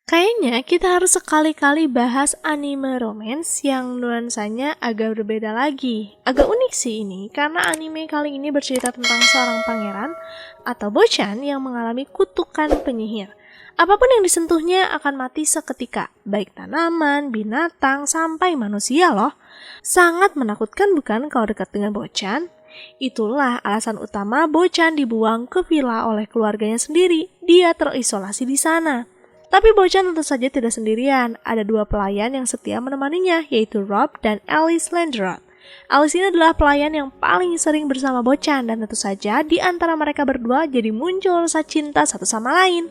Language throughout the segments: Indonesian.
Kayaknya kita harus sekali-kali bahas anime romance yang nuansanya agak berbeda lagi. Agak unik sih ini, karena anime kali ini bercerita tentang seorang pangeran atau Bochan yang mengalami kutukan penyihir. Apapun yang disentuhnya akan mati seketika, baik tanaman, binatang, sampai manusia loh. Sangat menakutkan bukan kalau dekat dengan Bochan? Itulah alasan utama Bochan dibuang ke villa oleh keluarganya sendiri. Dia terisolasi di sana. Tapi Bochan tentu saja tidak sendirian. Ada dua pelayan yang setia menemaninya, yaitu Rob dan Alice Landerot. Alice ini adalah pelayan yang paling sering bersama Bochan, dan tentu saja di antara mereka berdua jadi muncul rasa cinta satu sama lain.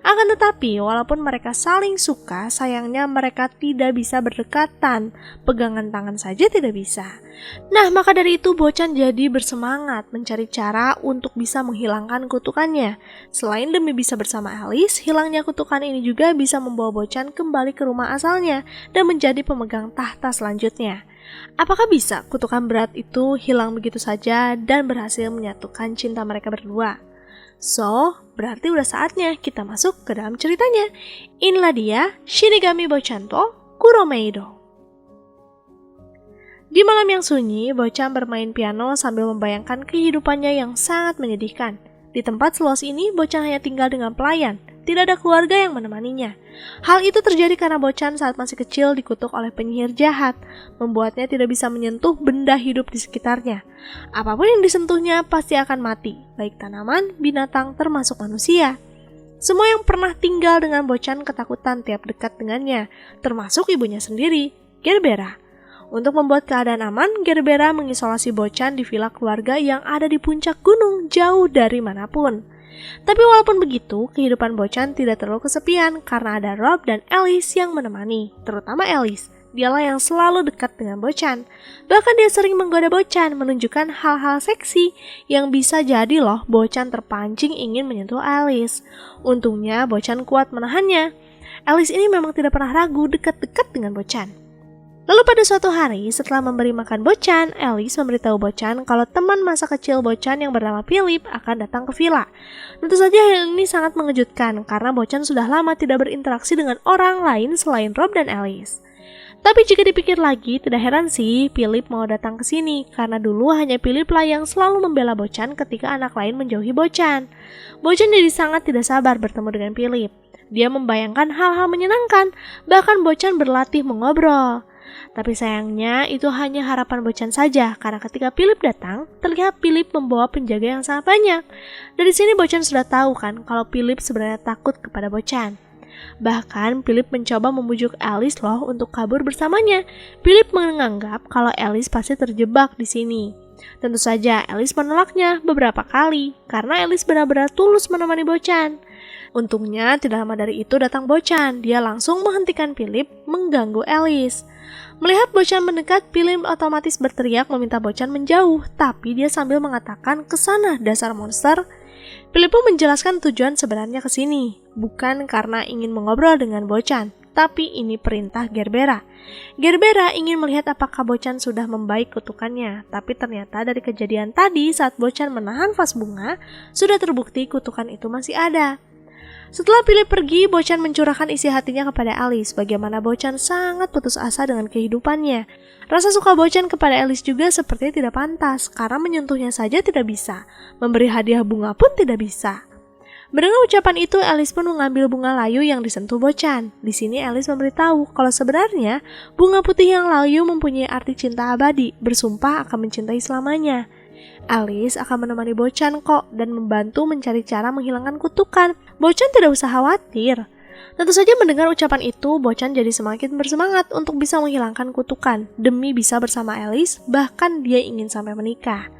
Akan tetapi, walaupun mereka saling suka, sayangnya mereka tidak bisa berdekatan. Pegangan tangan saja tidak bisa. Nah, maka dari itu Bochan jadi bersemangat mencari cara untuk bisa menghilangkan kutukannya. Selain demi bisa bersama Alice, hilangnya kutukan ini juga bisa membawa Bochan kembali ke rumah asalnya dan menjadi pemegang tahta selanjutnya. Apakah bisa kutukan berat itu hilang begitu saja dan berhasil menyatukan cinta mereka berdua? So, berarti udah saatnya kita masuk ke dalam ceritanya. Inilah dia Shinigami Bochanto Kuromeido. Di malam yang sunyi, Bochan bermain piano sambil membayangkan kehidupannya yang sangat menyedihkan. Di tempat seluas ini, Bochan hanya tinggal dengan pelayan. Tidak ada keluarga yang menemaninya. Hal itu terjadi karena Bochan saat masih kecil dikutuk oleh penyihir jahat, membuatnya tidak bisa menyentuh benda hidup di sekitarnya. Apapun yang disentuhnya pasti akan mati, baik tanaman, binatang, termasuk manusia. Semua yang pernah tinggal dengan Bochan ketakutan tiap dekat dengannya, termasuk ibunya sendiri, Gerbera. Untuk membuat keadaan aman, Gerbera mengisolasi Bochan di villa keluarga yang ada di puncak gunung jauh dari manapun. Tapi walaupun begitu, kehidupan Bochan tidak terlalu kesepian karena ada Rob dan Alice yang menemani, terutama Alice. Dialah yang selalu dekat dengan Bochan. Bahkan dia sering menggoda Bochan, menunjukkan hal-hal seksi yang bisa jadi loh Bochan terpancing ingin menyentuh Alice. Untungnya Bochan kuat menahannya. Alice ini memang tidak pernah ragu dekat-dekat dengan Bochan. Lalu pada suatu hari, setelah memberi makan Bochan, Alice memberitahu Bochan kalau teman masa kecil Bochan yang bernama Philip akan datang ke villa. Tentu saja hal ini sangat mengejutkan karena Bochan sudah lama tidak berinteraksi dengan orang lain selain Rob dan Alice. Tapi jika dipikir lagi, tidak heran sih Philip mau datang ke sini karena dulu hanya Philip lah yang selalu membela Bochan ketika anak lain menjauhi Bochan. Bochan jadi sangat tidak sabar bertemu dengan Philip. Dia membayangkan hal-hal menyenangkan, bahkan Bochan berlatih mengobrol. Tapi sayangnya itu hanya harapan Bochan saja karena ketika Philip datang, terlihat Philip membawa penjaga yang sangat banyak. Dari sini Bochan sudah tahu kan kalau Philip sebenarnya takut kepada Bochan. Bahkan Philip mencoba membujuk Alice loh untuk kabur bersamanya. Philip menganggap kalau Alice pasti terjebak di sini. Tentu saja Alice menolaknya beberapa kali karena Alice benar-benar tulus menemani Bochan. Untungnya tidak lama dari itu datang Bochan. Dia langsung menghentikan Philip mengganggu Alice. Melihat Bochan mendekat, Philip otomatis berteriak meminta Bochan menjauh, tapi dia sambil mengatakan kesana dasar monster. Philip pun menjelaskan tujuan sebenarnya ke sini, bukan karena ingin mengobrol dengan Bochan, tapi ini perintah Gerbera. Gerbera ingin melihat apakah Bochan sudah membaik kutukannya, tapi ternyata dari kejadian tadi saat Bochan menahan vas bunga, sudah terbukti kutukan itu masih ada. Setelah Philip pergi, Bochan mencurahkan isi hatinya kepada Alice. Bagaimana Bochan sangat putus asa dengan kehidupannya. Rasa suka Bochan kepada Alice juga sepertinya tidak pantas, karena menyentuhnya saja tidak bisa. Memberi hadiah bunga pun tidak bisa. Mendengar ucapan itu, Alice pun mengambil bunga layu yang disentuh Bochan. Di sini Alice memberitahu kalau sebenarnya bunga putih yang layu mempunyai arti cinta abadi, bersumpah akan mencintai selamanya. Alice akan menemani Bochan kok dan membantu mencari cara menghilangkan kutukan. Bochan tidak usah khawatir. Tentu saja mendengar ucapan itu, Bochan jadi semakin bersemangat untuk bisa menghilangkan kutukan demi bisa bersama Alice, bahkan dia ingin sampai menikah.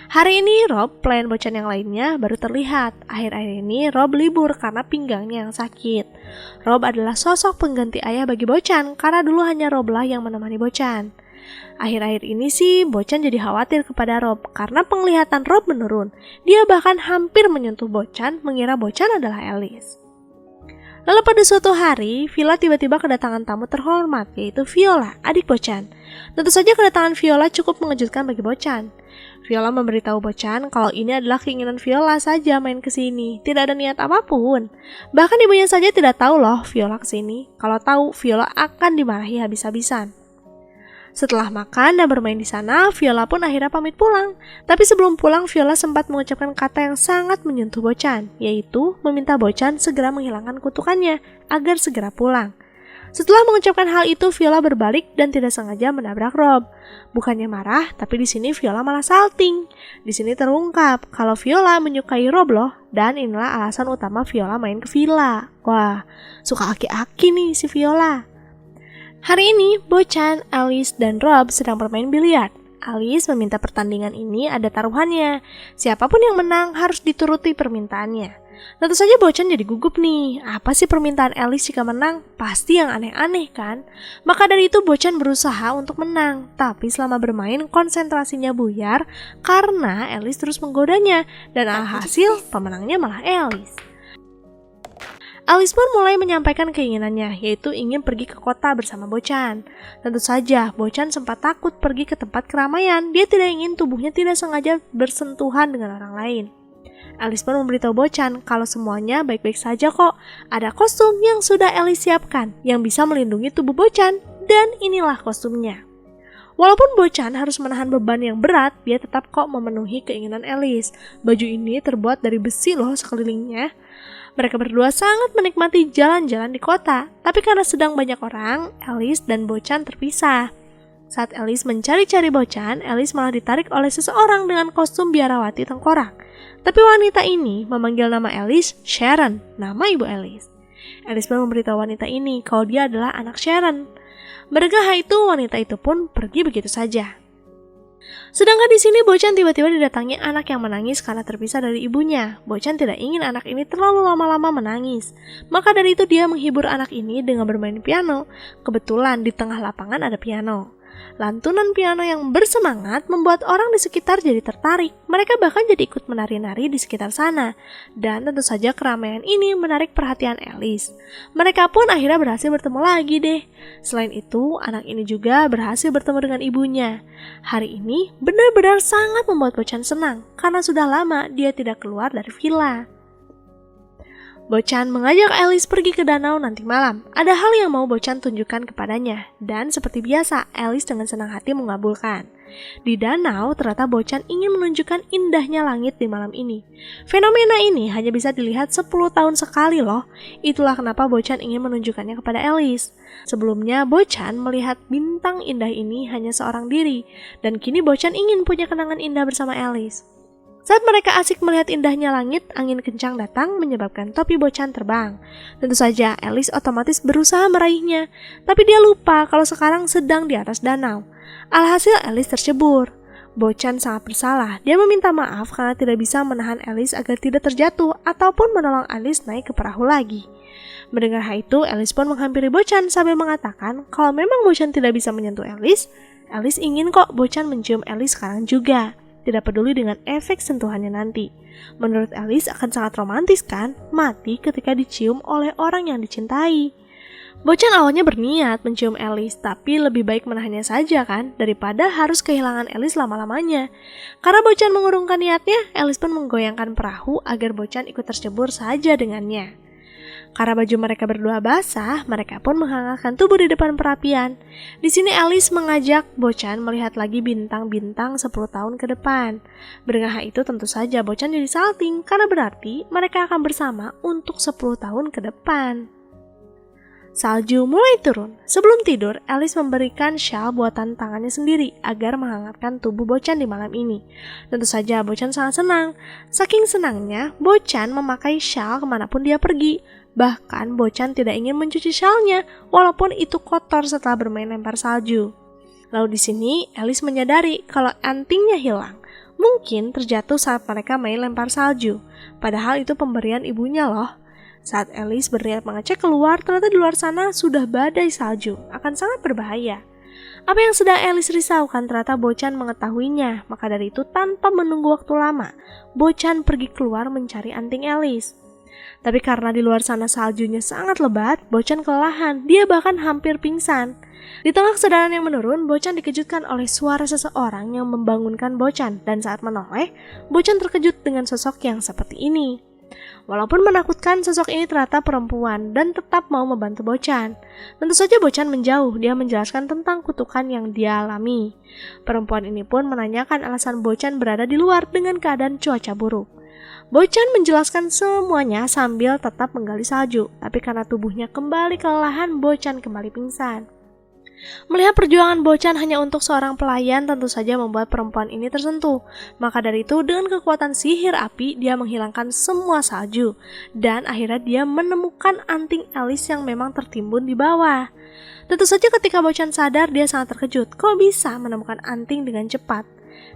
Hari ini Rob, pelayan Bochan yang lainnya, baru terlihat. Akhir-akhir ini Rob libur karena pinggangnya yang sakit. Rob adalah sosok pengganti ayah bagi Bochan karena dulu hanya Rob lah yang menemani Bochan. Akhir-akhir ini sih Bochan jadi khawatir kepada Rob karena penglihatan Rob menurun. Dia bahkan hampir menyentuh Bochan, mengira Bochan adalah Alice. Lalu pada suatu hari, Villa tiba-tiba kedatangan tamu terhormat, yaitu Viola, adik Bocan. Tentu saja kedatangan Viola cukup mengejutkan bagi Bocan. Viola memberitahu Bocan kalau ini adalah keinginan Viola saja main ke sini, tidak ada niat apapun. Bahkan ibunya saja tidak tahu loh Viola ke sini. Kalau tahu, Viola akan dimarahi habis-habisan. Setelah makan dan bermain di sana, Viola pun akhirnya pamit pulang. Tapi sebelum pulang, Viola sempat mengucapkan kata yang sangat menyentuh Bocan, yaitu meminta Bocan segera menghilangkan kutukannya agar segera pulang. Setelah mengucapkan hal itu, Viola berbalik dan tidak sengaja menabrak Rob. Bukannya marah, tapi di sini Viola malah salting. Di sini terungkap kalau Viola menyukai Rob loh, dan inilah alasan utama Viola main ke villa. Wah, suka aki-aki nih si Viola. Hari ini, Bocan, Alice, dan Rob sedang bermain biliar. Alice meminta pertandingan ini ada taruhannya. Siapapun yang menang harus dituruti permintaannya. Tentu saja Bocan jadi gugup nih. Apa sih permintaan Alice jika menang? Pasti yang aneh-aneh kan? Maka dari itu Bocan berusaha untuk menang. Tapi selama bermain konsentrasinya buyar karena Alice terus menggodanya. Dan alhasil pemenangnya malah Alice. Alice pun mulai menyampaikan keinginannya, yaitu ingin pergi ke kota bersama Bocan. Tentu saja, Bocan sempat takut pergi ke tempat keramaian. Dia tidak ingin tubuhnya tidak sengaja bersentuhan dengan orang lain. Alice pun memberitahu Bocan kalau semuanya baik-baik saja kok. Ada kostum yang sudah Alice siapkan, yang bisa melindungi tubuh Bocan, dan inilah kostumnya. Walaupun Bocan harus menahan beban yang berat, dia tetap kok memenuhi keinginan Alice. Baju ini terbuat dari besi loh sekelilingnya. Mereka berdua sangat menikmati jalan-jalan di kota, tapi karena sedang banyak orang, Alice dan Bocan terpisah. Saat Alice mencari-cari Bocan, Alice malah ditarik oleh seseorang dengan kostum biarawati tengkorak. Tapi wanita ini memanggil nama Alice Sharon, nama ibu Alice. Alice pun memberitahu wanita ini kalau dia adalah anak Sharon. Mendengar itu, wanita itu pun pergi begitu saja. Sedangkan di sini Bocan tiba-tiba didatangi anak yang menangis karena terpisah dari ibunya. Bocan tidak ingin anak ini terlalu lama-lama menangis. Maka dari itu dia menghibur anak ini dengan bermain piano. Kebetulan di tengah lapangan ada piano. Lantunan piano yang bersemangat membuat orang di sekitar jadi tertarik. Mereka bahkan jadi ikut menari-nari di sekitar sana. Dan tentu saja keramaian ini menarik perhatian Alice. Mereka pun akhirnya berhasil bertemu lagi deh. Selain itu, anak ini juga berhasil bertemu dengan ibunya. Hari ini benar-benar sangat membuat Bocan senang karena sudah lama dia tidak keluar dari villa. Bocan mengajak Alice pergi ke danau nanti malam. Ada hal yang mau Bocan tunjukkan kepadanya. Dan seperti biasa, Alice dengan senang hati mengabulkan. Di danau, ternyata Bocan ingin menunjukkan indahnya langit di malam ini. Fenomena ini hanya bisa dilihat 10 tahun sekali loh. Itulah kenapa Bocan ingin menunjukkannya kepada Alice. Sebelumnya, Bocan melihat bintang indah ini hanya seorang diri. Dan kini Bocan ingin punya kenangan indah bersama Alice. Saat mereka asik melihat indahnya langit, angin kencang datang menyebabkan topi Bocan terbang. Tentu saja Alice otomatis berusaha meraihnya, tapi dia lupa kalau sekarang sedang di atas danau. Alhasil Alice tercebur. Bocan sangat bersalah. Dia meminta maaf karena tidak bisa menahan Alice agar tidak terjatuh ataupun menolong Alice naik ke perahu lagi. Mendengar hal itu, Alice pun menghampiri Bocan sambil mengatakan kalau memang Bocan tidak bisa menyentuh Alice, Alice ingin kok Bocan mencium Alice sekarang juga. Tidak peduli dengan efek sentuhannya nanti. Menurut Alice akan sangat romantis kan, mati ketika dicium oleh orang yang dicintai. Bocan awalnya berniat mencium Alice, tapi lebih baik menahannya saja kan, daripada harus kehilangan Alice lama-lamanya. Karena Bocan mengurungkan niatnya, Alice pun menggoyangkan perahu agar Bocan ikut tercebur saja dengannya. Karena baju mereka berdua basah, mereka pun menghangatkan tubuh di depan perapian. Di sini Alice mengajak Bocan melihat lagi bintang-bintang 10 tahun ke depan. Mendengar hal itu tentu saja Bocan jadi salting, karena berarti mereka akan bersama untuk 10 tahun ke depan. Salju mulai turun. Sebelum tidur, Alice memberikan shawl buatan tangannya sendiri agar menghangatkan tubuh Bocan di malam ini. Tentu saja Bocan sangat senang. Saking senangnya, Bocan memakai shawl kemanapun dia pergi. Bahkan Bocan tidak ingin mencuci shawlnya, walaupun itu kotor setelah bermain lempar salju. Lalu di sini, Alice menyadari kalau antingnya hilang. Mungkin terjatuh saat mereka main lempar salju. Padahal itu pemberian ibunya loh. Saat Alice berniat mengecek keluar, ternyata di luar sana sudah badai salju. Akan sangat berbahaya. Apa yang sedang Alice risaukan ternyata Bocan mengetahuinya. Maka dari itu tanpa menunggu waktu lama, Bocan pergi keluar mencari anting Alice. Tapi karena di luar sana saljunya sangat lebat, Bocan kelelahan, dia bahkan hampir pingsan. Di tengah kesadaran yang menurun, Bocan dikejutkan oleh suara seseorang yang membangunkan Bocan, dan saat menoleh, Bocan terkejut dengan sosok yang seperti ini. Walaupun menakutkan, sosok ini ternyata perempuan dan tetap mau membantu Bocan. Tentu saja Bocan menjauh, dia menjelaskan tentang kutukan yang dia alami. Perempuan ini pun menanyakan alasan Bocan berada di luar dengan keadaan cuaca buruk. Bocan menjelaskan semuanya sambil tetap menggali salju, tapi karena tubuhnya kembali kelelahan, Bocan kembali pingsan. Melihat perjuangan Bocan hanya untuk seorang pelayan tentu saja membuat perempuan ini tersentuh. Maka dari itu dengan kekuatan sihir api dia menghilangkan semua salju. Dan akhirnya dia menemukan anting Alice yang memang tertimbun di bawah. Tentu saja ketika Bocan sadar dia sangat terkejut. Kok bisa menemukan anting dengan cepat?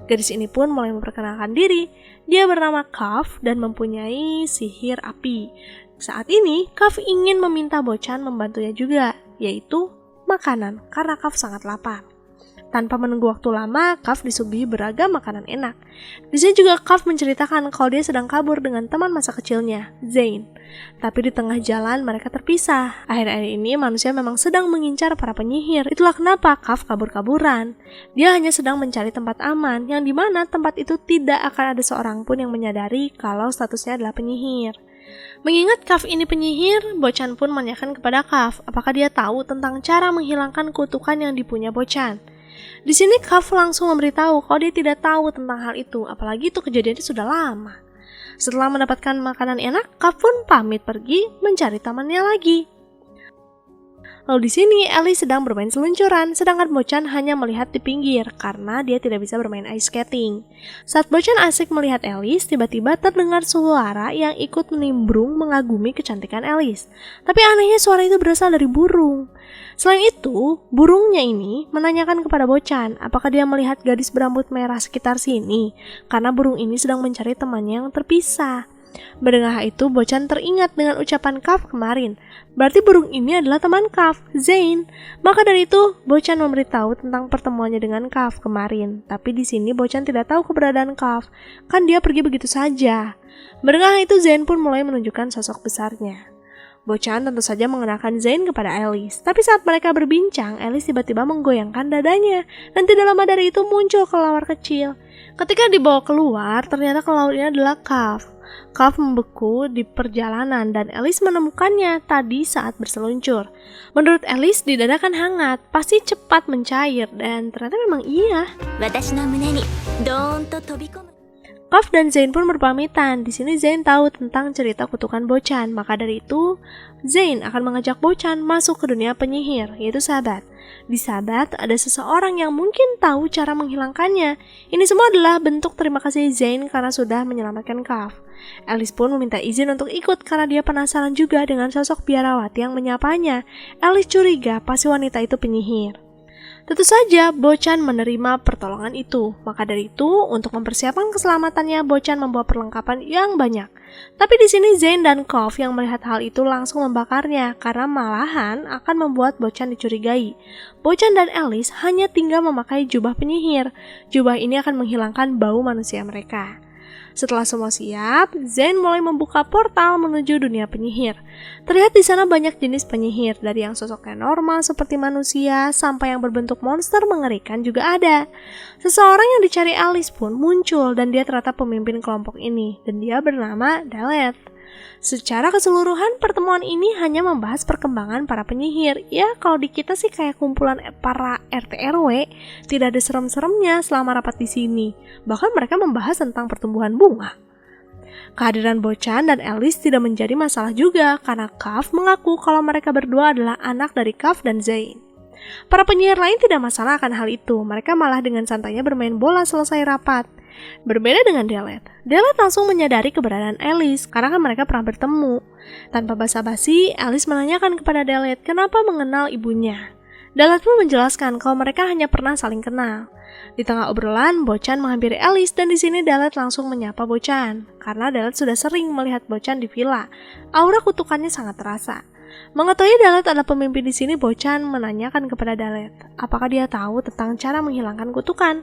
Gadis ini pun mulai memperkenalkan diri. Dia bernama Kaf dan mempunyai sihir api. Saat ini Kaf ingin meminta Bocan membantunya juga, yaitu makanan, karena Kaf sangat lapar. Tanpa menunggu waktu lama, Kaf disuguhi beragam makanan enak. Di sini juga Kaf menceritakan kalau dia sedang kabur dengan teman masa kecilnya, Zane. Tapi di tengah jalan mereka terpisah. Akhir-akhir ini manusia memang sedang mengincar para penyihir. Itulah kenapa Kaf kabur-kaburan. Dia hanya sedang mencari tempat aman, yang dimana tempat itu tidak akan ada seorang pun yang menyadari kalau statusnya adalah penyihir. Mengingat Kaf ini penyihir, Bocan pun menanyakan kepada Kaf apakah dia tahu tentang cara menghilangkan kutukan yang dipunya Bocan. Di sini Kaf langsung memberitahu kalau dia tidak tahu tentang hal itu, apalagi itu kejadiannya sudah lama. Setelah mendapatkan makanan enak, Kaf pun pamit pergi mencari temannya lagi. Lalu di sini Alice sedang bermain seluncuran, sedangkan Bocan hanya melihat di pinggir karena dia tidak bisa bermain ice skating. Saat Bocan asik melihat Alice, tiba-tiba terdengar suara yang ikut menimbrung mengagumi kecantikan Alice. Tapi anehnya suara itu berasal dari burung. Selain itu, burungnya ini menanyakan kepada Bocan apakah dia melihat gadis berambut merah sekitar sini, karena burung ini sedang mencari temannya yang terpisah. Mendengar itu, Bocan teringat dengan ucapan Kaf kemarin. Berarti burung ini adalah teman Kaf, Zane. Maka dari itu, Bocan memberitahu tentang pertemuannya dengan Kaf kemarin. Tapi di sini Bocan tidak tahu keberadaan Kaf, kan dia pergi begitu saja. Mendengar itu, Zane pun mulai menunjukkan sosok besarnya. Bocan tentu saja mengenalkan Zane kepada Alice. Tapi saat mereka berbincang, Alice tiba-tiba menggoyangkan dadanya. Dan tidak lama dari itu muncul kelawar kecil. Ketika dibawa keluar, ternyata kelawar ini adalah Kaf. Kaf membeku di perjalanan dan Alice menemukannya tadi saat berseluncur. Menurut Alice, di dada kan hangat, pasti cepat mencair, dan ternyata memang iya. Kaf dan Zane pun berpamitan. Di sini Zane tahu tentang cerita kutukan Bocan, maka dari itu Zane akan mengajak Bocan masuk ke dunia penyihir, yaitu Sabat. Di Sabat ada seseorang yang mungkin tahu cara menghilangkannya. Ini semua adalah bentuk terima kasih Zane karena sudah menyelamatkan Kaf. Alice pun meminta izin untuk ikut karena dia penasaran juga dengan sosok biarawati yang menyapanya. Alice curiga pasti wanita itu penyihir. Tentu saja Bocan menerima pertolongan itu. Maka dari itu, untuk mempersiapkan keselamatannya, Bocan membawa perlengkapan yang banyak. Tapi di sini Zane dan Kaf yang melihat hal itu langsung membakarnya karena malahan akan membuat Bocan dicurigai. Bocan dan Alice hanya tinggal memakai jubah penyihir. Jubah ini akan menghilangkan bau manusia mereka. Setelah semua siap, Zane mulai membuka portal menuju dunia penyihir. Terlihat di sana banyak jenis penyihir, dari yang sosoknya normal seperti manusia sampai yang berbentuk monster mengerikan juga ada. Seseorang yang dicari Alice pun muncul dan dia ternyata pemimpin kelompok ini, dan dia bernama Dalet. Secara keseluruhan, pertemuan ini hanya membahas perkembangan para penyihir. Ya, kalau di kita sih kayak kumpulan para RT RW, tidak ada serem-seremnya selama rapat di sini. Bahkan mereka membahas tentang pertumbuhan bunga. Kehadiran Bocan dan Alice tidak menjadi masalah juga, karena Kaf mengaku kalau mereka berdua adalah anak dari Kaf dan Zane. Para penyihir lain tidak masalah akan hal itu, mereka malah dengan santainya bermain bola selesai rapat. Berbeda dengan Dalet langsung menyadari keberadaan Alice karena kan mereka pernah bertemu. Tanpa basa-basi, Alice menanyakan kepada Dalet kenapa mengenal ibunya. Dalet pun menjelaskan kalau mereka hanya pernah saling kenal. Di tengah obrolan, Bocan menghampiri Alice dan di sini Dalet langsung menyapa Bocan karena Dalet sudah sering melihat Bocan di villa. Aura kutukannya sangat terasa. Mengetahui Dalet adalah pemimpin di sini, Bocan menanyakan kepada Dalet apakah dia tahu tentang cara menghilangkan kutukan.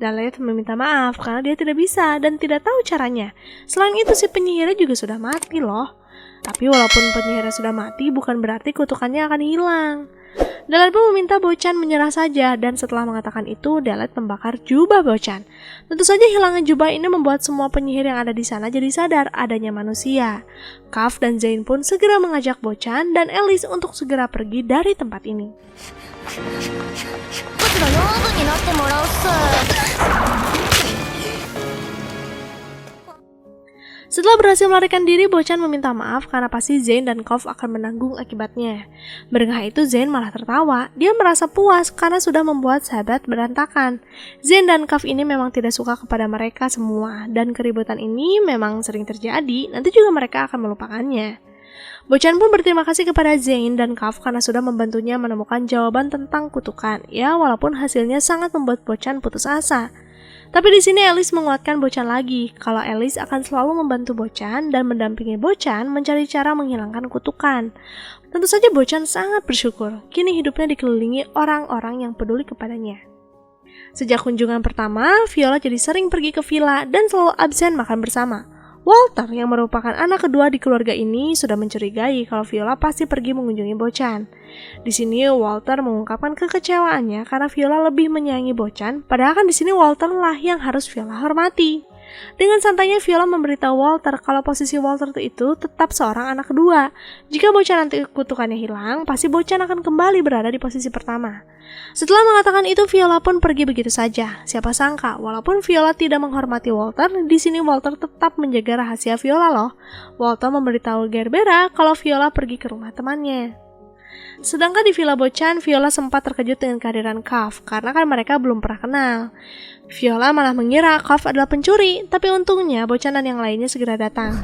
Dalet meminta maaf karena dia tidak bisa dan tidak tahu caranya. Selain itu si penyihirnya juga sudah mati loh. Tapi walaupun penyihirnya sudah mati, bukan berarti kutukannya akan hilang. Daylight pun meminta Bochan menyerah saja, dan setelah mengatakan itu, Daylight membakar jubah Bochan. Tentu saja hilangnya jubah ini membuat semua penyihir yang ada di sana jadi sadar adanya manusia. Kaf dan Zain pun segera mengajak Bochan dan Alice untuk segera pergi dari tempat ini. Setelah berhasil melarikan diri, Bochan meminta maaf karena pasti Zain dan Kaf akan menanggung akibatnya. Mendengar itu, Zain malah tertawa. Dia merasa puas karena sudah membuat sahabat berantakan. Zain dan Kaf ini memang tidak suka kepada mereka semua, dan keributan ini memang sering terjadi, nanti juga mereka akan melupakannya. Bochan pun berterima kasih kepada Zain dan Kaf karena sudah membantunya menemukan jawaban tentang kutukan. Ya, walaupun hasilnya sangat membuat Bochan putus asa. Tapi di sini Alice menguatkan Bochan lagi kalau Alice akan selalu membantu Bochan dan mendampingi Bochan mencari cara menghilangkan kutukan. Tentu saja Bochan sangat bersyukur. Kini hidupnya dikelilingi orang-orang yang peduli kepadanya. Sejak kunjungan pertama, Viola jadi sering pergi ke villa dan selalu absen makan bersama. Walter yang merupakan anak kedua di keluarga ini sudah mencurigai kalau Viola pasti pergi mengunjungi Bochan. Di sini Walter mengungkapkan kekecewaannya karena Viola lebih menyayangi Bochan, padahal kan di sini Walter lah yang harus Viola hormati. Dengan santainya Viola memberitahu Walter kalau posisi Walter itu tetap seorang anak kedua. Jika Bochan nanti kutukannya hilang, pasti Bochan akan kembali berada di posisi pertama. Setelah mengatakan itu, Viola pun pergi begitu saja. Siapa sangka, walaupun Viola tidak menghormati Walter, di sini Walter tetap menjaga rahasia Viola loh. Walter memberitahu Gerbera kalau Viola pergi ke rumah temannya. Sedangkan di Villa Bochan, Viola sempat terkejut dengan kehadiran Kaf, karena kan mereka belum pernah kenal. Viola malah mengira Kaf adalah pencuri, tapi untungnya Bochan dan yang lainnya segera datang.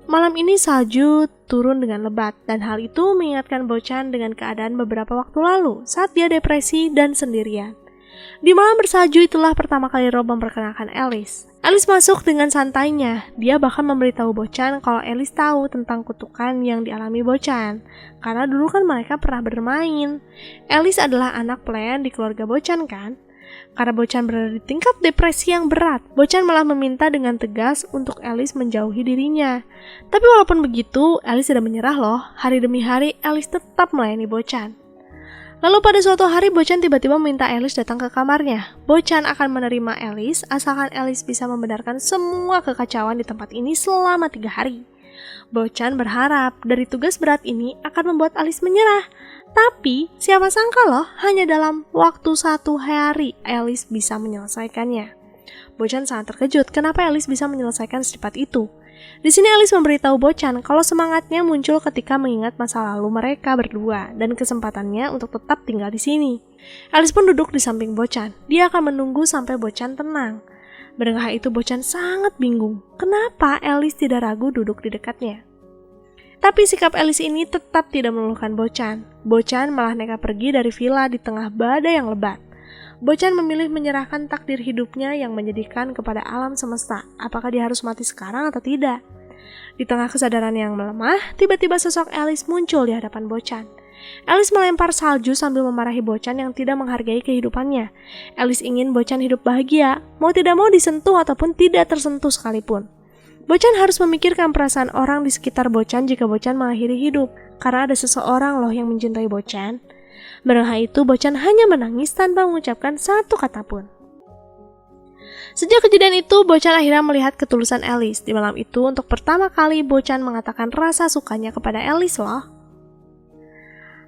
Malam ini salju turun dengan lebat, dan hal itu mengingatkan Bochan dengan keadaan beberapa waktu lalu saat dia depresi dan sendirian. Di malam bersalju itulah pertama kali Rob memperkenalkan Alice. Alice masuk dengan santainya. Dia bahkan memberitahu Bochan kalau Alice tahu tentang kutukan yang dialami Bochan, karena dulu kan mereka pernah bermain. Alice adalah anak pelayan di keluarga Bochan kan? Karena Bochan berada di tingkat depresi yang berat, Bochan malah meminta dengan tegas untuk Alice menjauhi dirinya. Tapi walaupun begitu, Alice tidak menyerah loh. Hari demi hari, Alice tetap melayani Bochan. Lalu pada suatu hari, Bochan tiba-tiba meminta Alice datang ke kamarnya. Bochan akan menerima Alice, asalkan Alice bisa membenarkan semua kekacauan di tempat ini selama 3 hari. Bochan berharap dari tugas berat ini akan membuat Alice menyerah. Tapi, siapa sangka loh, hanya dalam waktu 1 hari Alice bisa menyelesaikannya. Bochan sangat terkejut kenapa Alice bisa menyelesaikan secepat itu. Di sini Alice memberitahu Bochan kalau semangatnya muncul ketika mengingat masa lalu mereka berdua dan kesempatannya untuk tetap tinggal di sini. Alice pun duduk di samping Bochan. Dia akan menunggu sampai Bochan tenang. Mendengar itu Bochan sangat bingung. Kenapa Alice tidak ragu duduk di dekatnya? Tapi sikap Alice ini tetap tidak meluluhkan Bochan. Bochan malah nekat pergi dari villa di tengah badai yang lebat. Bochan memilih menyerahkan takdir hidupnya yang menyedihkan kepada alam semesta. Apakah dia harus mati sekarang atau tidak? Di tengah kesadaran yang melemah, tiba-tiba sosok Alice muncul di hadapan Bochan. Alice melempar salju sambil memarahi Bochan yang tidak menghargai kehidupannya. Alice ingin Bochan hidup bahagia, mau tidak mau disentuh ataupun tidak tersentuh sekalipun. Bochan harus memikirkan perasaan orang di sekitar Bochan jika Bochan mengakhiri hidup, karena ada seseorang loh yang mencintai Bochan. Mendengar itu, Bochan hanya menangis tanpa mengucapkan satu kata pun. Sejak kejadian itu, Bochan akhirnya melihat ketulusan Alice. Di malam itu, untuk pertama kali Bochan mengatakan rasa sukanya kepada Alice loh.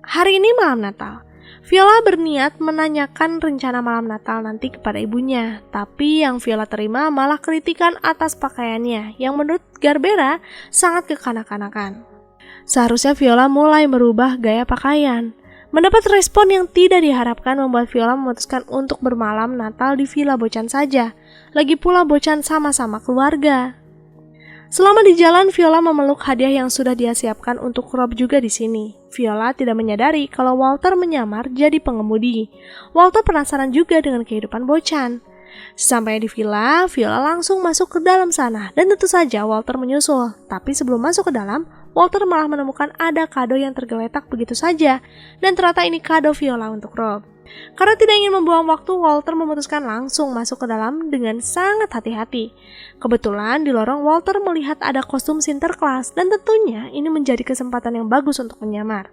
Hari ini malam Natal. Viola berniat menanyakan rencana malam Natal nanti kepada ibunya. Tapi yang Viola terima malah kritikan atas pakaiannya, yang menurut Gerbera sangat kekanak-kanakan. Seharusnya Viola mulai merubah gaya pakaian. Mendapat respon yang tidak diharapkan membuat Viola memutuskan untuk bermalam Natal di Villa Bochan saja. Lagi pula Bochan sama-sama keluarga. Selama di jalan, Viola memeluk hadiah yang sudah dia siapkan untuk Rob juga di sini. Viola tidak menyadari kalau Walter menyamar jadi pengemudi. Walter penasaran juga dengan kehidupan Bochan. Sesampainya di villa, Viola langsung masuk ke dalam sana dan tentu saja Walter menyusul. Tapi sebelum masuk ke dalam, Walter malah menemukan ada kado yang tergeletak begitu saja dan ternyata ini kado Viola untuk Rob. Karena tidak ingin membuang waktu, Walter memutuskan langsung masuk ke dalam dengan sangat hati-hati. Kebetulan di lorong Walter melihat ada kostum Sinterklas dan tentunya ini menjadi kesempatan yang bagus untuk menyamar.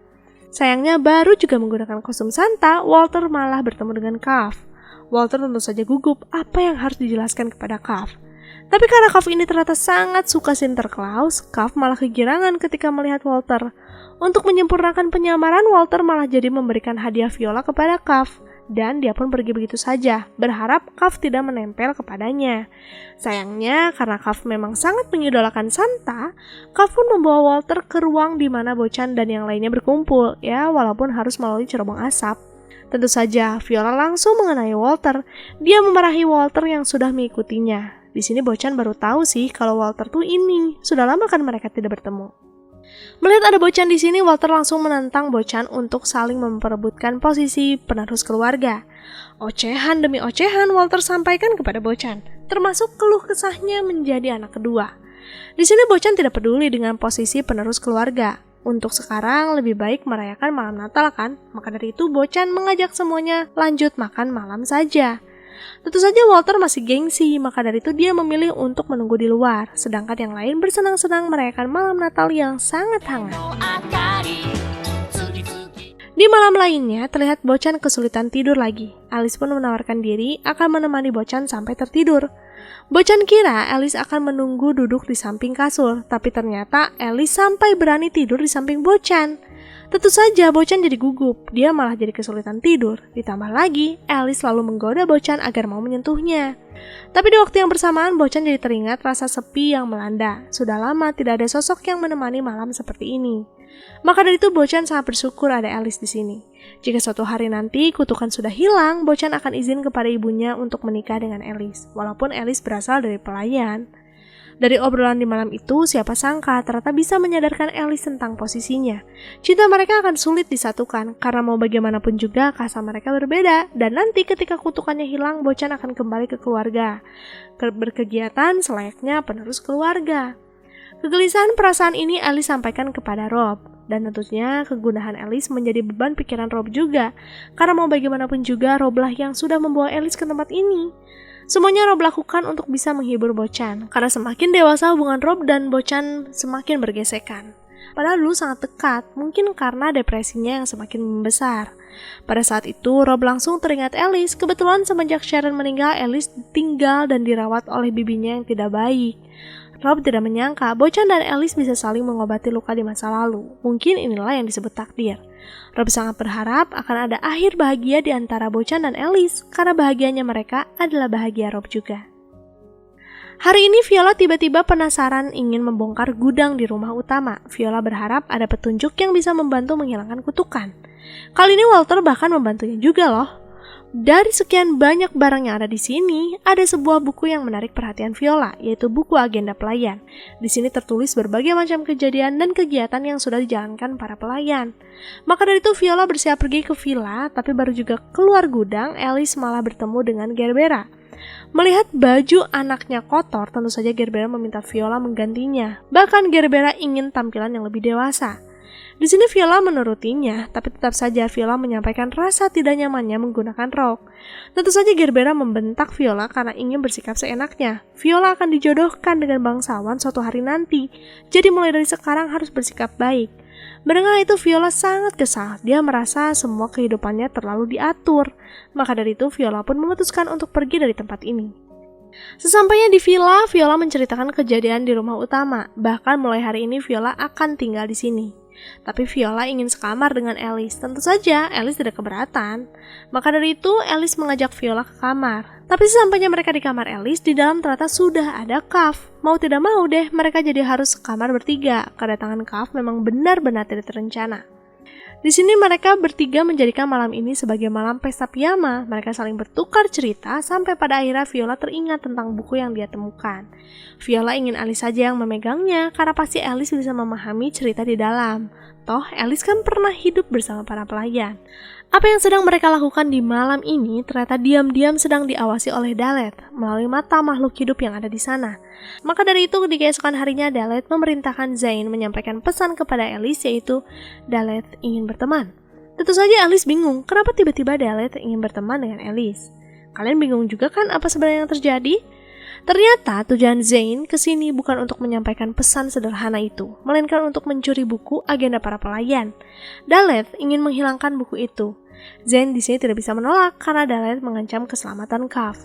Sayangnya baru juga menggunakan kostum Santa, Walter malah bertemu dengan Cuff. Walter tentu saja gugup apa yang harus dijelaskan kepada Cuff. Tapi karena Cuff ini ternyata sangat suka Sinterklas, Cuff malah kegirangan ketika melihat Walter. Untuk menyempurnakan penyamaran, Walter malah jadi memberikan hadiah viola kepada Cuff. Dan dia pun pergi begitu saja, berharap Cuff tidak menempel kepadanya. Sayangnya, karena Cuff memang sangat mengidolakan Santa, Cuff pun membawa Walter ke ruang di mana Bocan dan yang lainnya berkumpul, ya walaupun harus melalui cerobong asap. Tentu saja, Viola langsung mengenai Walter. Dia memarahi Walter yang sudah mengikutinya. Di sini Bocan baru tahu sih kalau Walter tuh ini. Sudah lama kan mereka tidak bertemu. Melihat ada Bocan di sini, Walter langsung menantang Bocan untuk saling memperebutkan posisi penerus keluarga. Ocehan demi ocehan Walter sampaikan kepada Bocan, termasuk keluh kesahnya menjadi anak kedua. Di sini Bocan tidak peduli dengan posisi penerus keluarga. Untuk sekarang lebih baik merayakan malam Natal kan? Maka dari itu Bocan mengajak semuanya lanjut makan malam saja. Tentu saja Walter masih gengsi, maka dari itu dia memilih untuk menunggu di luar, sedangkan yang lain bersenang-senang merayakan malam Natal yang sangat hangat. Di malam lainnya, terlihat Bocan kesulitan tidur lagi. Alice pun menawarkan diri akan menemani Bocan sampai tertidur. Bocan kira Alice akan menunggu duduk di samping kasur, tapi ternyata Alice sampai berani tidur di samping Bocan. Tentu saja Bocan jadi gugup, dia malah jadi kesulitan tidur. Ditambah lagi, Alice selalu menggoda Bocan agar mau menyentuhnya. Tapi di waktu yang bersamaan, Bocan jadi teringat rasa sepi yang melanda. Sudah lama tidak ada sosok yang menemani malam seperti ini. Maka dari itu Bocan sangat bersyukur ada Alice di sini. Jika suatu hari nanti kutukan sudah hilang, Bocan akan izin kepada ibunya untuk menikah dengan Alice, walaupun Alice berasal dari pelayan. Dari obrolan di malam itu, siapa sangka ternyata bisa menyadarkan Alice tentang posisinya. Cinta mereka akan sulit disatukan, karena mau bagaimanapun juga kasta mereka berbeda, dan nanti ketika kutukannya hilang, Bocan akan kembali ke keluarga. Berkegiatan selayaknya penerus keluarga. Kegelisahan perasaan ini Alice sampaikan kepada Rob, dan tentunya kegundahan Alice menjadi beban pikiran Rob juga, karena mau bagaimanapun juga Rob lah yang sudah membawa Alice ke tempat ini. Semuanya Rob lakukan untuk bisa menghibur Bocan, karena semakin dewasa hubungan Rob dan Bocan semakin bergesekan. Padahal dulu sangat dekat, mungkin karena depresinya yang semakin membesar. Pada saat itu, Rob langsung teringat Alice. Kebetulan semenjak Sharon meninggal, Alice tinggal dan dirawat oleh bibinya yang tidak baik. Rob tidak menyangka Bocan dan Alice bisa saling mengobati luka di masa lalu. Mungkin inilah yang disebut takdir. Rob sangat berharap akan ada akhir bahagia di antara Bocan dan Alice, karena bahagianya mereka adalah bahagia Rob juga. Hari ini Viola tiba-tiba penasaran ingin membongkar gudang di rumah utama. Viola berharap ada petunjuk yang bisa membantu menghilangkan kutukan. Kali ini Walter bahkan membantunya juga loh. Dari sekian banyak barang yang ada di sini, ada sebuah buku yang menarik perhatian Viola, yaitu buku agenda pelayan. Di sini tertulis berbagai macam kejadian dan kegiatan yang sudah dijalankan para pelayan. Maka dari itu Viola bersiap pergi ke villa, tapi baru juga keluar gudang, Alice malah bertemu dengan Gerbera. Melihat baju anaknya kotor, tentu saja Gerbera meminta Viola menggantinya. Bahkan Gerbera ingin tampilan yang lebih dewasa. Di sini Viola menurutinya, tapi tetap saja Viola menyampaikan rasa tidak nyamannya menggunakan rok. Tentu saja Gerbera membentak Viola karena ingin bersikap seenaknya. Viola akan dijodohkan dengan bangsawan suatu hari nanti, jadi mulai dari sekarang harus bersikap baik. Mendengar itu Viola sangat kesal, dia merasa semua kehidupannya terlalu diatur. Maka dari itu Viola pun memutuskan untuk pergi dari tempat ini. Sesampainya di villa, Viola menceritakan kejadian di rumah utama. Bahkan mulai hari ini Viola akan tinggal di sini. Tapi Viola ingin sekamar dengan Alice. Tentu saja Alice tidak keberatan. Maka dari itu Alice mengajak Viola ke kamar. Tapi sesampainya mereka di kamar Alice, di dalam ternyata sudah ada Cuff. Mau tidak mau deh mereka jadi harus sekamar bertiga. Kedatangan Cuff memang benar-benar tidak terencana. Di sini mereka bertiga menjadikan malam ini sebagai malam pesta piyama. Mereka saling bertukar cerita sampai pada akhirnya Viola teringat tentang buku yang dia temukan. Viola ingin Alice saja yang memegangnya karena pasti Alice bisa memahami cerita di dalam. Toh Alice kan pernah hidup bersama para pelayan. Apa yang sedang mereka lakukan di malam ini ternyata diam-diam sedang diawasi oleh Dalet melalui mata makhluk hidup yang ada di sana. Maka dari itu di keesokan harinya Dalet memerintahkan Zain menyampaikan pesan kepada Alice, yaitu Dalet ingin berteman. Tentu saja Alice bingung kenapa tiba-tiba Dalet ingin berteman dengan Alice. Kalian bingung juga kan apa sebenarnya yang terjadi? Ternyata tujuan Zane kesini bukan untuk menyampaikan pesan sederhana itu, melainkan untuk mencuri buku agenda para pelayan. Dalet ingin menghilangkan buku itu. Zane di sini tidak bisa menolak karena Dalet mengancam keselamatan Kav.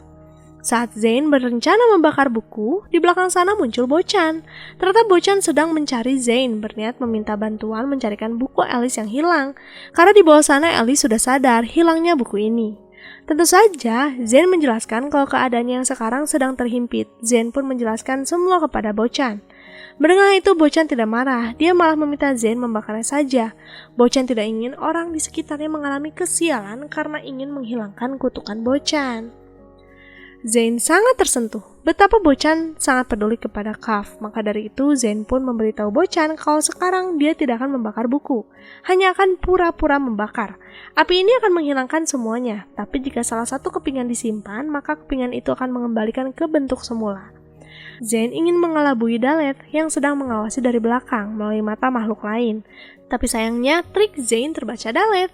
Saat Zane berencana membakar buku, di belakang sana muncul Bochan. Ternyata Bochan sedang mencari Zane, berniat meminta bantuan mencarikan buku Alice yang hilang. Karena di bawah sana Alice sudah sadar hilangnya buku ini. Tentu saja, Zane menjelaskan kalau keadaannya yang sekarang sedang terhimpit. Zane pun menjelaskan semua kepada Bochan. Mendengar itu, Bochan tidak marah. Dia malah meminta Zane membakarnya saja. Bochan tidak ingin orang di sekitarnya mengalami kesialan karena ingin menghilangkan kutukan Bochan. Zane sangat tersentuh betapa Bochan sangat peduli kepada Kav. Maka dari itu Zane pun memberitahu Bochan kalau sekarang dia tidak akan membakar buku, hanya akan pura-pura membakar. Api ini akan menghilangkan semuanya, tapi jika salah satu kepingan disimpan, maka kepingan itu akan mengembalikan ke bentuk semula. Zane ingin mengelabui Dalet yang sedang mengawasi dari belakang melalui mata makhluk lain. Tapi sayangnya trik Zane terbaca Dalet.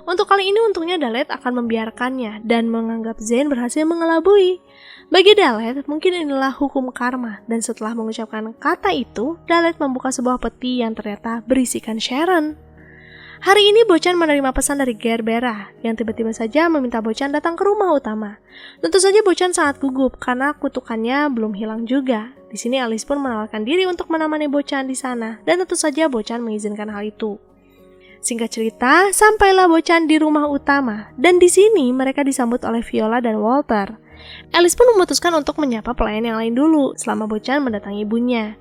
Untuk kali ini untungnya Dalet akan membiarkannya dan menganggap Zane berhasil mengelabui. Bagi Dalet mungkin inilah hukum karma, dan setelah mengucapkan kata itu, Dalet membuka sebuah peti yang ternyata berisikan Sharon. Hari ini Bochan menerima pesan dari Gerbera yang tiba-tiba saja meminta Bochan datang ke rumah utama. Tentu saja Bochan sangat gugup karena kutukannya belum hilang juga. Di sini Alice pun menawarkan diri untuk menemani Bochan di sana, dan tentu saja Bochan mengizinkan hal itu. Singkat cerita, sampailah Bochan di rumah utama, dan di sini mereka disambut oleh Viola dan Walter. Alice pun memutuskan untuk menyapa pelayan yang lain dulu selama Bochan mendatangi ibunya.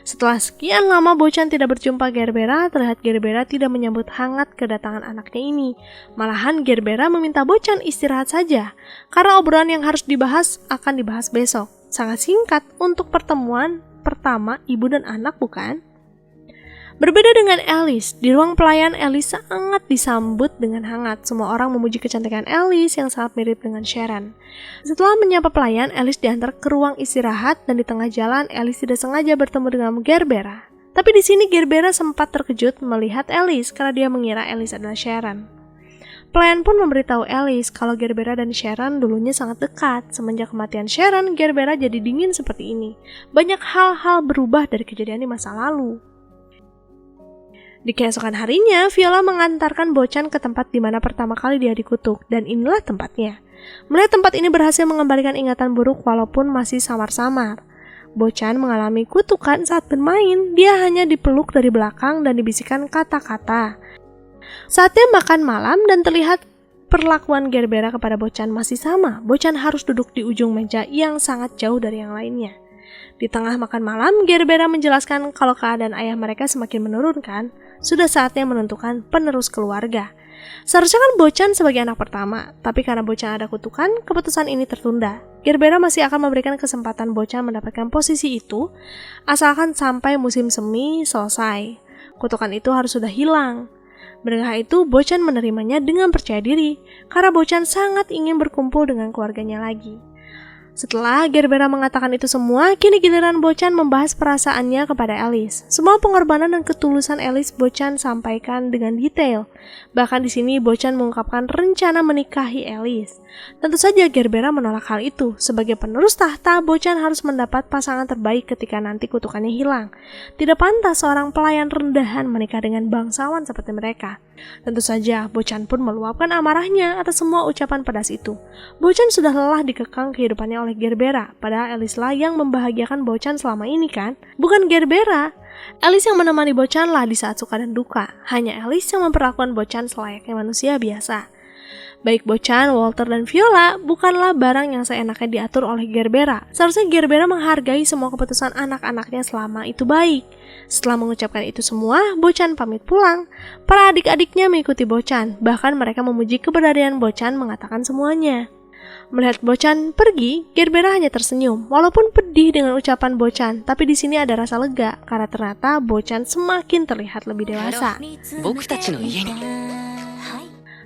Setelah sekian lama Bochan tidak berjumpa Gerbera, terlihat Gerbera tidak menyambut hangat kedatangan anaknya ini. Malahan Gerbera meminta Bochan istirahat saja, karena obrolan yang harus dibahas akan dibahas besok. Sangat singkat untuk pertemuan pertama ibu dan anak, bukan? Berbeda dengan Alice, di ruang pelayan Alice sangat disambut dengan hangat. Semua orang memuji kecantikan Alice yang sangat mirip dengan Sharon. Setelah menyapa pelayan, Alice diantar ke ruang istirahat dan di tengah jalan Alice tidak sengaja bertemu dengan Gerbera. Tapi di sini Gerbera sempat terkejut melihat Alice karena dia mengira Alice adalah Sharon. Pelayan pun memberitahu Alice kalau Gerbera dan Sharon dulunya sangat dekat. Semenjak kematian Sharon, Gerbera jadi dingin seperti ini. Banyak hal-hal berubah dari kejadian di masa lalu. Di keesokan harinya, Viola mengantarkan Bochan ke tempat di mana pertama kali dia dikutuk, dan inilah tempatnya. Melihat tempat ini berhasil mengembalikan ingatan buruk walaupun masih samar-samar. Bochan mengalami kutukan saat bermain, dia hanya dipeluk dari belakang dan dibisikkan kata-kata. Saatnya makan malam dan terlihat perlakuan Gerbera kepada Bochan masih sama. Bochan harus duduk di ujung meja yang sangat jauh dari yang lainnya. Di tengah makan malam, Gerbera menjelaskan kalau keadaan ayah mereka semakin menurunkan, sudah saatnya menentukan penerus keluarga. Seharusnya kan Bochan sebagai anak pertama, tapi karena Bochan ada kutukan, keputusan ini tertunda. Gerbera masih akan memberikan kesempatan Bochan mendapatkan posisi itu, asalkan sampai musim semi selesai. Kutukan itu harus sudah hilang. Mendengar itu, Bochan menerimanya dengan percaya diri, karena Bochan sangat ingin berkumpul dengan keluarganya lagi. Setelah Gerbera mengatakan itu semua, kini giliran Bochan membahas perasaannya kepada Alice. Semua pengorbanan dan ketulusan Alice Bochan sampaikan dengan detail. Bahkan di sini Bochan mengungkapkan rencana menikahi Alice. Tentu saja Gerbera menolak hal itu. Sebagai penerus tahta, Bochan harus mendapat pasangan terbaik ketika nanti kutukannya hilang. Tidak pantas seorang pelayan rendahan menikah dengan bangsawan seperti mereka. Tentu saja Bochan pun meluapkan amarahnya atas semua ucapan pedas itu. Bochan sudah lelah dikekang kehidupannya oleh Gerbera, padahal Alice lah yang membahagiakan Bochan selama ini kan? Bukan Gerbera. Alice yang menemani Bochan lah di saat suka dan duka. Hanya Alice yang memperlakukan Bochan selayaknya manusia biasa. Baik Bochan, Walter, dan Viola bukanlah barang yang seenaknya diatur oleh Gerbera. Seharusnya Gerbera menghargai semua keputusan anak-anaknya selama itu baik. Setelah mengucapkan itu semua, Bochan pamit pulang. Para adik-adiknya mengikuti Bochan, bahkan mereka memuji keberadaan Bochan mengatakan semuanya. Melihat Bochan pergi, Gerbera hanya tersenyum. Walaupun pedih dengan ucapan Bochan, tapi di sini ada rasa lega karena ternyata Bochan semakin terlihat lebih dewasa.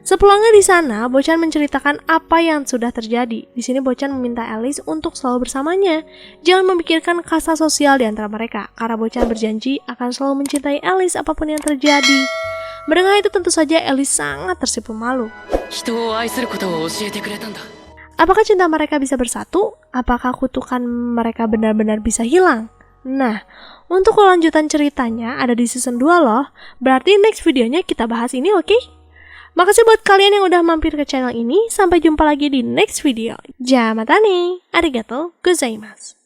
Sepulangnya di sana, Bochan menceritakan apa yang sudah terjadi. Di sini Bochan meminta Alice untuk selalu bersamanya. Jangan memikirkan kasta sosial di antara mereka, karena Bochan berjanji akan selalu mencintai Alice apapun yang terjadi. Mendengar itu tentu saja Ellie sangat tersipu malu. 人を愛することを教えてくれたんだ。 Apakah cinta mereka bisa bersatu? Apakah kutukan mereka benar-benar bisa hilang? Nah, untuk kelanjutan ceritanya ada di season 2 loh. Berarti next videonya kita bahas ini, oke? Makasih buat kalian yang udah mampir ke channel ini. Sampai jumpa lagi di next video. Jamatane, arigatou gozaimasu.